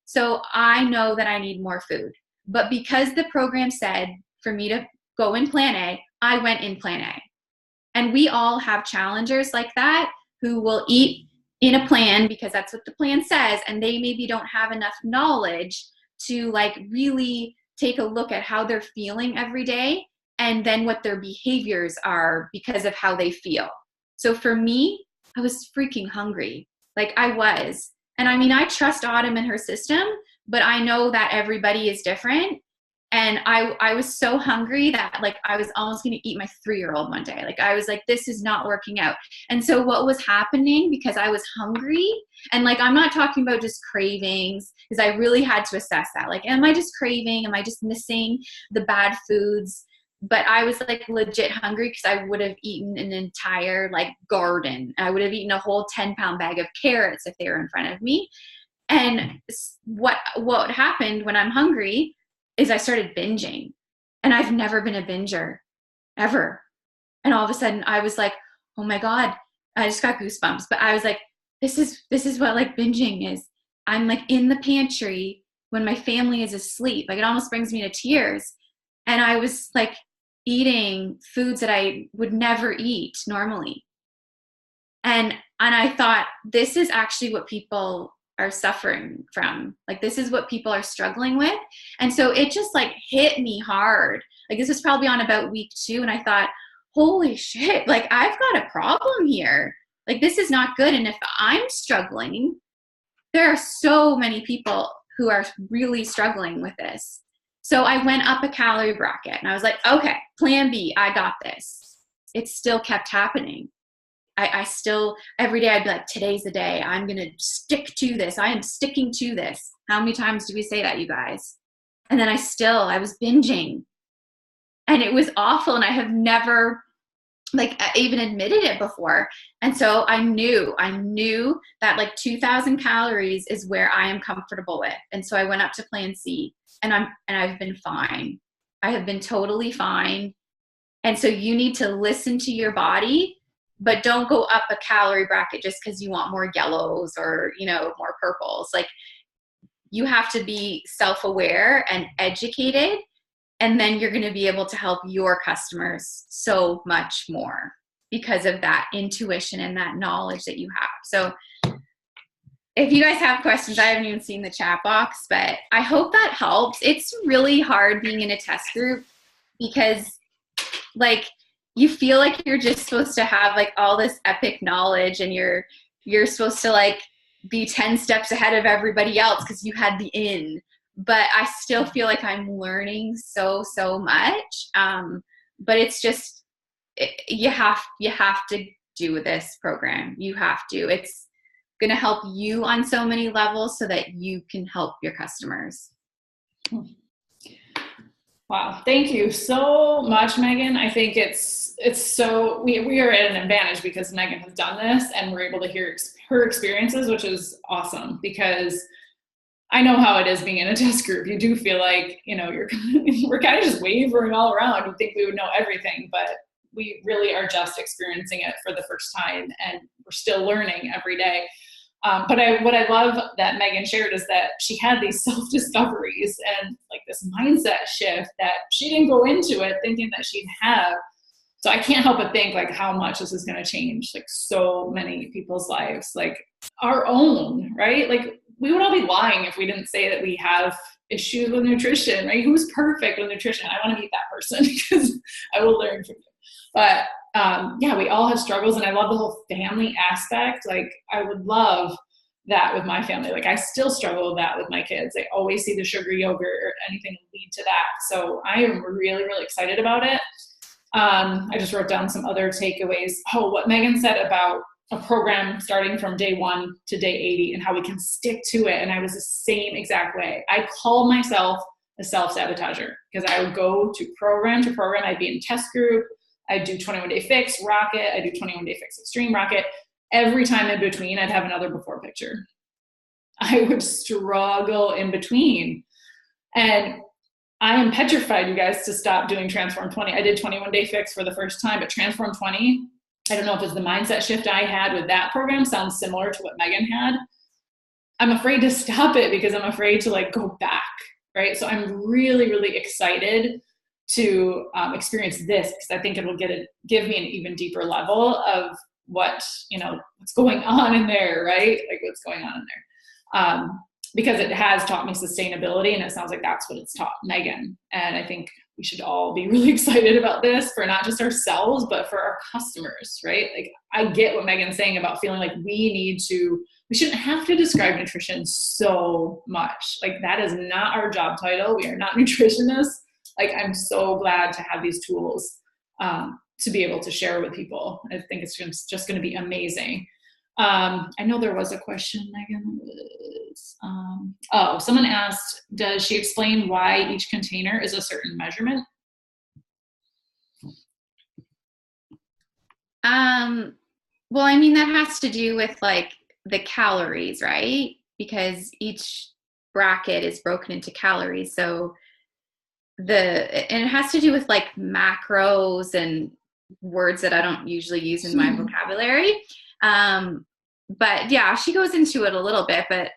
So I know that I need more food. But because the program said for me to go in plan A, I went in plan A. And we all have challengers like that who will eat in a plan because that's what the plan says, and they maybe don't have enough knowledge to like really take a look at how they're feeling every day and then what their behaviors are because of how they feel. So for me, I was freaking hungry. Like I was. And I mean, I trust Autumn and her system, but I know that everybody is different. And I was so hungry that like I was almost going to eat my 3-year-old one day. Like I was like, this is not working out. And so what was happening, because I was hungry, and like I'm not talking about just cravings, because I really had to assess that. Like, am I just craving? Am I just missing the bad foods? But I was like legit hungry because I would have eaten an entire like garden. I would have eaten a whole 10-pound bag of carrots if they were in front of me. And what happened when I'm hungry is I started binging, and I've never been a binger ever. And all of a sudden I was like, oh my God, I just got goosebumps. But I was like, this is what like binging is. I'm like in the pantry when my family is asleep. Like it almost brings me to tears. And I was like eating foods that I would never eat normally. And I thought, this is actually what people are suffering from. Like, this is what people are struggling with. And so it just like hit me hard. Like this was probably on about week 2. And I thought, holy shit, like I've got a problem here. Like this is not good. And if I'm struggling, there are so many people who are really struggling with this. So I went up a calorie bracket and I was like, okay, plan B, I got this. It still kept happening. I still, every day I'd be like, today's the day. I'm going to stick to this. I am sticking to this. How many times do we say that, you guys? And then I was binging, and it was awful. And I have never like even admitted it before. And so I knew that like 2,000 calories is where I am comfortable with. And so I went up to plan C, and I've been fine. I have been totally fine. And so you need to listen to your body, but don't go up a calorie bracket just because you want more yellows or, more purples. Like you have to be self-aware and educated, and then you're going to be able to help your customers so much more because of that intuition and that knowledge that you have. So if you guys have questions, I haven't even seen the chat box, but I hope that helps. It's really hard being in a test group because like you feel like you're just supposed to have like all this epic knowledge, and you're supposed to like be 10 steps ahead of everybody else because you had the in. But I still feel like I'm learning so much. But it's just, you have to do this program. You have to. It's going to help you on so many levels so that you can help your customers. Wow. Thank you so much, Megan. I think it's so, we are at an advantage because Megan has done this and we're able to hear her experiences, which is awesome, because I know how it is being in a test group. You do feel like, we're kind of just wavering all around. You think we would know everything, but we really are just experiencing it for the first time, and we're still learning every day. But what I love that Megan shared is that she had these self-discoveries and like this mindset shift that she didn't go into it thinking that she'd have. So I can't help but think like how much this is going to change like so many people's lives, like our own, right? Like we would all be lying if we didn't say that we have issues with nutrition, right? Who's perfect with nutrition? I want to meet that person because I will learn from you. But yeah, we all have struggles, and I love the whole family aspect. Like I would love that with my family. Like I still struggle with that with my kids. They always see the sugar yogurt or anything lead to that. So I am really, really excited about it. I just wrote down some other takeaways. Oh, what Megan said about a program starting from day 1 to day 80 and how we can stick to it. And I was the same exact way. I call myself a self-sabotager because I would go to program. I'd be in test group. I'd do 21 Day Fix, Rocket. I'd do 21 Day Fix, Extreme, Rocket. Every time in between, I'd have another before picture. I would struggle in between. And I am petrified, you guys, to stop doing Transform 20. I did 21 Day Fix for the first time, but Transform 20, I don't know if it's the mindset shift I had with that program, sounds similar to what Megan had. I'm afraid to stop it because I'm afraid to like go back, right? So I'm really, really excited to experience this because I think it will give me an even deeper level of what's going on in there, right? Like what's going on in there. Because it has taught me sustainability, and it sounds like that's what it's taught Megan. And I think we should all be really excited about this for not just ourselves, but for our customers, right? Like I get what Megan's saying about feeling like we shouldn't have to describe nutrition so much. Like that is not our job title. We are not nutritionists. Like I'm so glad to have these tools to be able to share with people. I think it's just going to be amazing. I know there was a question, Megan. Someone asked, does she explain why each container is a certain measurement? Well, I mean, that has to do with like the calories, right? Because each bracket is broken into calories. So and it has to do with like macros and words that I don't usually use in my vocabulary. But yeah, she goes into it a little bit, but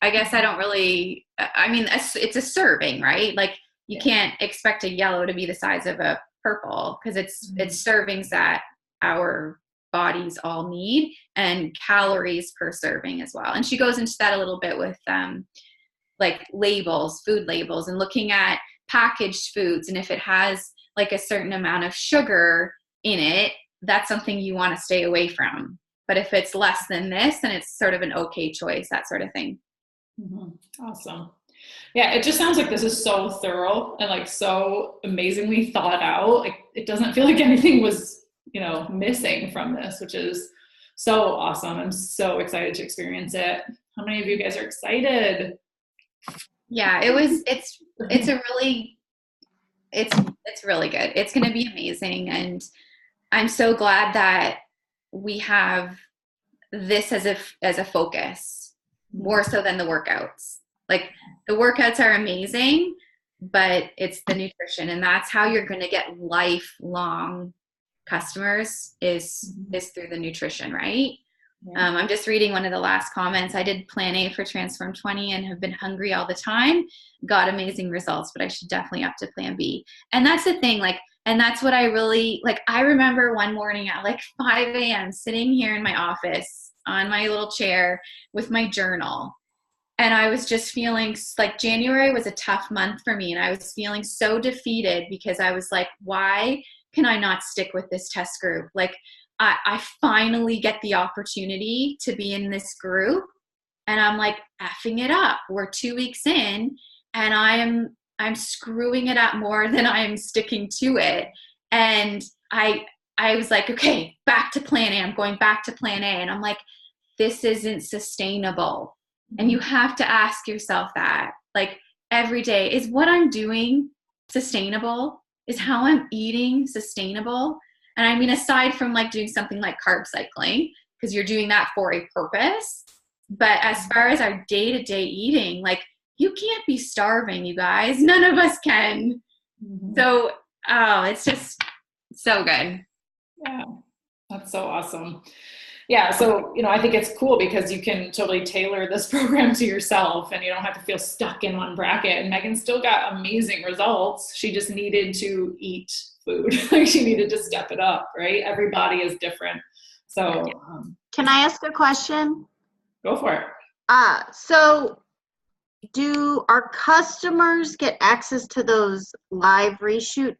I guess I don't really, I mean, it's a serving, right? Like you can't expect a yellow to be the size of a purple because it's servings that our bodies all need, and calories per serving as well. And she goes into that a little bit with like labels, food labels, and looking at packaged foods. And if it has like a certain amount of sugar in it, that's something you want to stay away from. But if it's less than this, then it's sort of an okay choice, that sort of thing. Mm-hmm. Awesome. Yeah, it just sounds like this is so thorough and like so amazingly thought out. Like it doesn't feel like anything was, missing from this, which is so awesome. I'm so excited to experience it. How many of you guys are excited? Yeah, it's really good. It's going to be amazing. And I'm so glad that we have this as a focus more so than the workouts. Like the workouts are amazing, but it's the nutrition, and that's how you're going to get lifelong customers is through the nutrition, right? Yeah. I'm just reading one of the last comments. I did Plan A for Transform 20 and have been hungry all the time. Got amazing results, but I should definitely up to Plan B. And that's the thing, like, and that's what I really, like, I remember one morning at like 5 a.m. sitting here in my office on my little chair with my journal. And I was just feeling like January was a tough month for me. And I was feeling so defeated because I was like, why can I not stick with this test group? Like, I finally get the opportunity to be in this group, and I'm like effing it up. We're 2 weeks in, and I'm screwing it up more than I'm sticking to it. And I was like, okay, back to Plan A. I'm going back to Plan A. And I'm like, this isn't sustainable. And you have to ask yourself that, like, every day, is what I'm doing sustainable? Is how I'm eating sustainable? And I mean, aside from like doing something like carb cycling, because you're doing that for a purpose, but as far as our day-to-day eating, like, you can't be starving, you guys. None of us can. So, it's just so good. Yeah, that's so awesome. Yeah, so, I think it's cool because you can totally tailor this program to yourself, and you don't have to feel stuck in one bracket. And Megan still got amazing results. She just needed to eat food. Like, she needed to step it up, right? Every body is different. So can I ask a question? Go for it. So do our customers get access to those live reshoot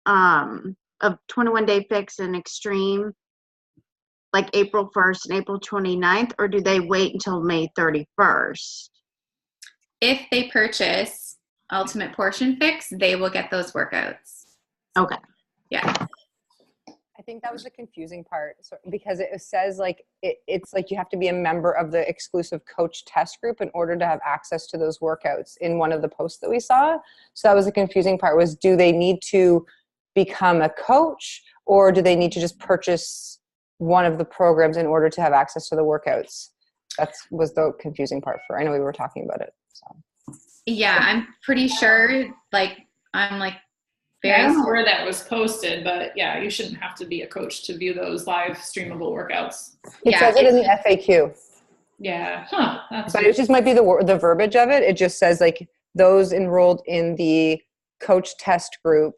of 21 Day Fix and Extreme, like April 1st and April 29th, or do they wait until May 31st? If they purchase Ultimate Portion Fix, they will get those workouts. Okay. Yeah. I think that was the confusing part, because it says like it's like you have to be a member of the exclusive coach test group in order to have access to those workouts in one of the posts that we saw. So that was the confusing part, was do they need to become a coach, or do they need to just purchase one of the programs in order to have access to the workouts? That was the confusing part I know we were talking about it. So yeah, I'm pretty sure, like, I'm like, I don't know where that was posted, but yeah, you shouldn't have to be a coach to view those live streamable workouts. It says it in the FAQ. Yeah, but it just might be the verbiage of it. It just says like those enrolled in the coach test group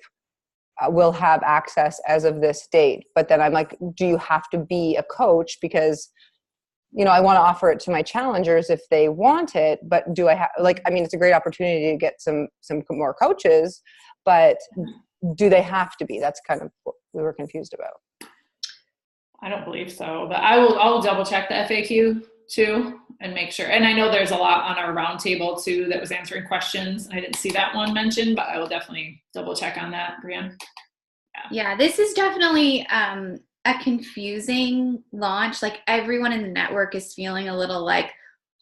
will have access as of this date. But then I'm like, do you have to be a coach? Because, you know, I want to offer it to my challengers if they want it, but do I have, like, I mean, it's a great opportunity to get some more coaches, but do they have to be? That's kind of what we were confused about. I don't believe so, but I'll double check the FAQ too and make sure. And I know there's a lot on our roundtable too that was answering questions. I didn't see that one mentioned, but I will definitely double check on that, Brianne. Yeah, this is definitely a confusing launch. Like everyone in the network is feeling a little like,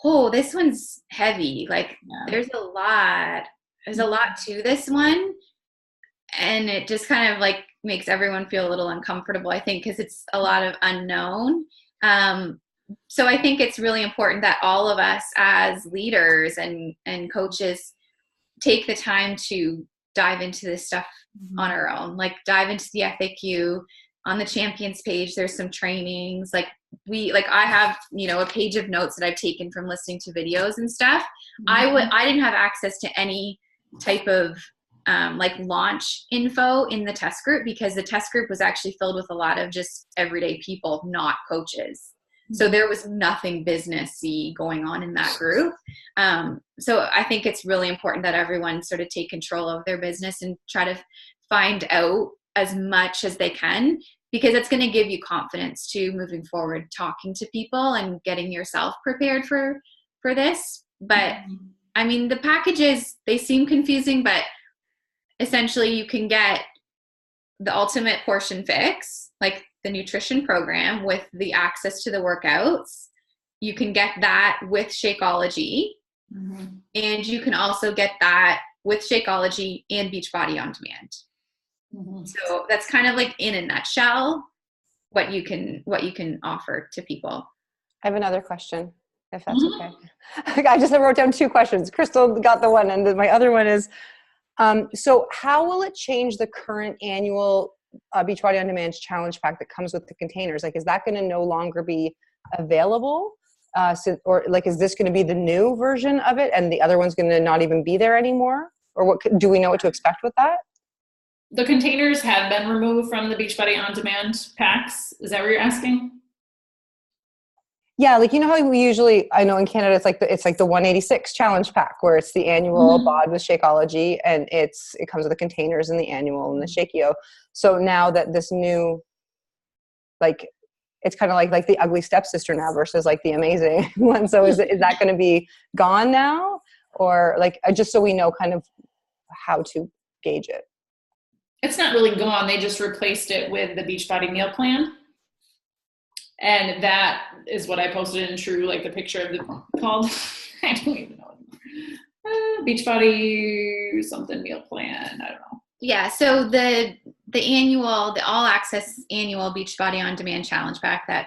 oh, this one's heavy. Like there's a lot to this one. And it just kind of like makes everyone feel a little uncomfortable, I think, because it's a lot of unknown. So I think it's really important that all of us as leaders and coaches take the time to dive into this stuff on our own, like dive into the FAQ. On the champions page, there's some trainings. Like I have, you know, a page of notes that I've taken from listening to videos and stuff. I didn't have access to any type of like launch info in the test group because the test group was actually filled with a lot of just everyday people, not coaches. So there was nothing businessy going on in that group. So I think it's really important that everyone sort of take control of their business and try to find out as much as they can, because it's going to give you confidence to moving forward, talking to people and getting yourself prepared for this. But I mean, the packages, they seem confusing, but essentially you can get the ultimate portion fix, like the nutrition program with the access to the workouts. You can get that with Shakeology. And you can also get that with Shakeology and Beachbody On Demand. So that's kind of like in a nutshell what you can offer to people. I have another question, if that's okay. I just wrote down 2 questions. Crystal got the one, and my other one is, so how will it change the current annual Beachbody On Demand challenge pack that comes with the containers? Like, is that going to no longer be available? Or like, is this going to be the new version of it and the other one's going to not even be there anymore? Or do we know what to expect with that? The containers have been removed from the Beachbody On Demand packs. Is that what you're asking? Yeah, like, you know how we usually, I know in Canada it's like the 186 challenge pack where it's the annual bod with Shakeology, and it comes with the containers and the annual and the Shakeo. So now that this new, like, it's kind of like the ugly stepsister now versus like the amazing one. So is that going to be gone now, or like, just so we know kind of how to gauge it? It's not really gone. They just replaced it with the Beachbody meal plan. And that is what I posted in TRU, like the picture of the called, I don't even know. Beachbody something meal plan. I don't know. Yeah. So the all access annual Beachbody On Demand challenge pack that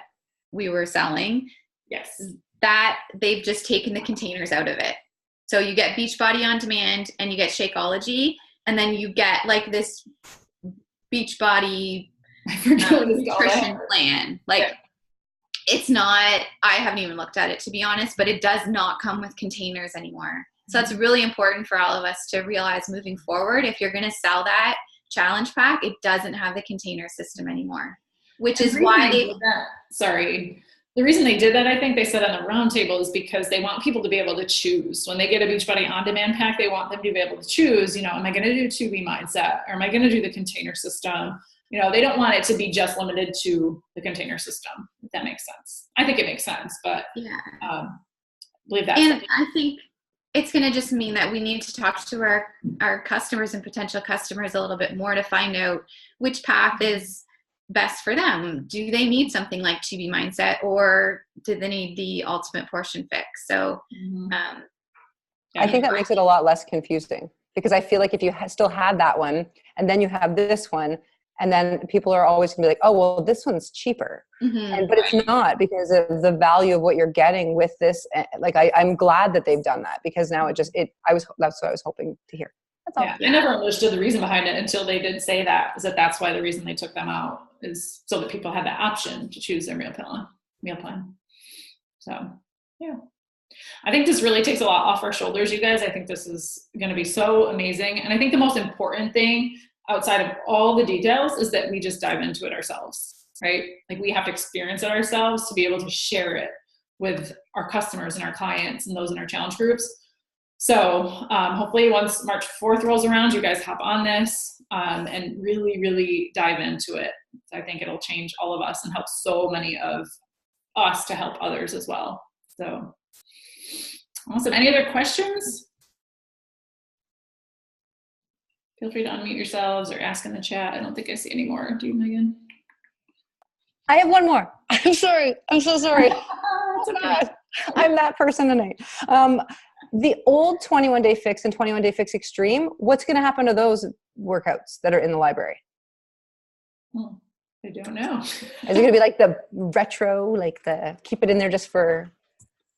we were selling. Yes. That they've just taken the containers out of it. So you get Beachbody On Demand and you get Shakeology, and then you get like this Beachbody nutrition plan. Like, it's not, I haven't even looked at it to be honest, but it does not come with containers anymore. So that's really important for all of us to realize moving forward. If you're going to sell that challenge pack, it doesn't have the container system anymore, which is why they did that. Sorry. The reason they did that, I think they said on the roundtable, is because they want people to be able to choose. When they get a Beachbody On Demand pack, they want them to be able to choose, you know, am I going to do 2B mindset, or am I going to do the container system? You know, they don't want it to be just limited to the container system, if that makes sense. I think it makes sense, but I believe that. And I think it's going to just mean that we need to talk to our customers and potential customers a little bit more to find out which path is best for them. Do they need something like 2B mindset, or do they need the ultimate portion fix? So I think that makes it a lot less confusing, because I feel like if you still had that one and then you have this one, and then people are always gonna be like, oh, well, this one's cheaper. But it's not, because of the value of what you're getting with this. Like, I'm glad that they've done that, because now that's what I was hoping to hear. That's all. Yeah, I never understood the reason behind it until they did say that, is that's why the reason they took them out, is so that people had the option to choose their meal plan. So, yeah. I think this really takes a lot off our shoulders, you guys. I think this is going to be so amazing. And I think the most important thing outside of all the details is that we just dive into it ourselves, right? Like we have to experience it ourselves to be able to share it with our customers and our clients and those in our challenge groups. So hopefully once March 4th rolls around, you guys hop on this and really, really dive into it. I think it'll change all of us and help so many of us to help others as well. So awesome. Any other questions? Feel free to unmute yourselves or ask in the chat. I don't think I see any more. Do you, Megan? I have one more. I'm sorry. I'm so sorry. Okay. I'm that person tonight. The old 21-day fix and 21-day fix extreme, what's going to happen to those workouts that are in the library? I don't know. Is it going to be like the retro, like the keep it in there just for,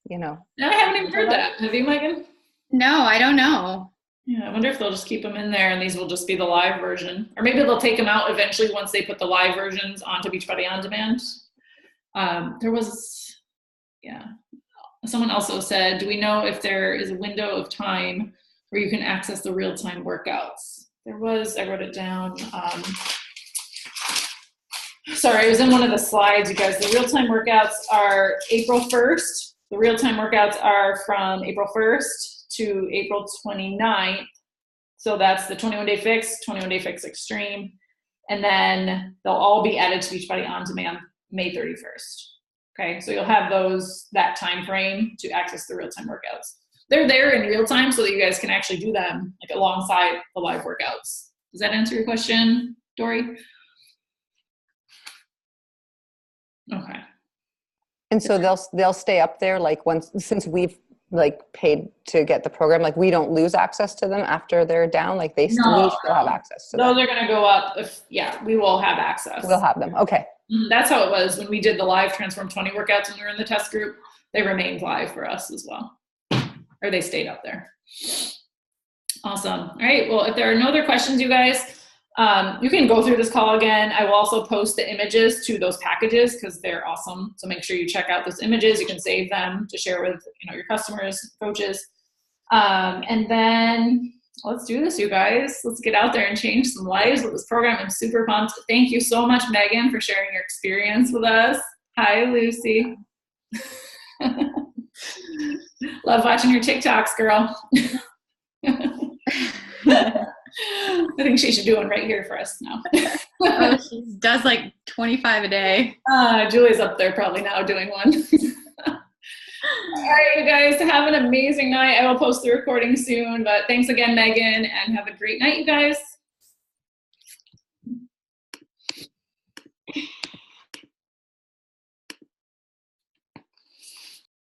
you know? No, I haven't even heard that. Have you, Megan? No, I don't know. Yeah, I wonder if they'll just keep them in there and these will just be the live version. Or maybe they'll take them out eventually once they put the live versions onto Beachbody On Demand. There was, someone also said, do we know if there is a window of time where you can access the real-time workouts? There was, I wrote it down. Sorry, it was in one of the slides, you guys. The real-time workouts are April 1st. The real-time workouts are from April 1st to April 29th. So that's the 21-day fix, 21-day fix extreme. And then they'll all be added to Beachbody On Demand May 31st. Okay, so you'll have that time frame to access the real-time workouts. They're there in real time so that you guys can actually do them like alongside the live workouts. Does that answer your question, Dory? Okay. And so they'll stay up there like since we've like paid to get the program, like we don't lose access to them after they're down, like we still have access to them. Those are going to go up we will have access. We'll have them. Okay. That's how it was when we did the live Transform 20 workouts when we were in the test group. They remained live for us as well, or they stayed up there. Awesome. All right. Well, if there are no other questions, you guys, you can go through this call again. I will also post the images to those packages because they're awesome. So make sure you check out those images. You can save them to share with your customers, coaches. And then let's do this, you guys. Let's get out there and change some lives with this program. I'm super pumped. Thank you so much, Megan, for sharing your experience with us. Hi, Lucy. Love watching your TikToks, girl. I think she should do one right here for us now. Oh, she does like 25 a day. Julie's up there probably now doing one. All right, you guys, have an amazing night. I will post the recording soon, but thanks again, Megan, and have a great night, you guys.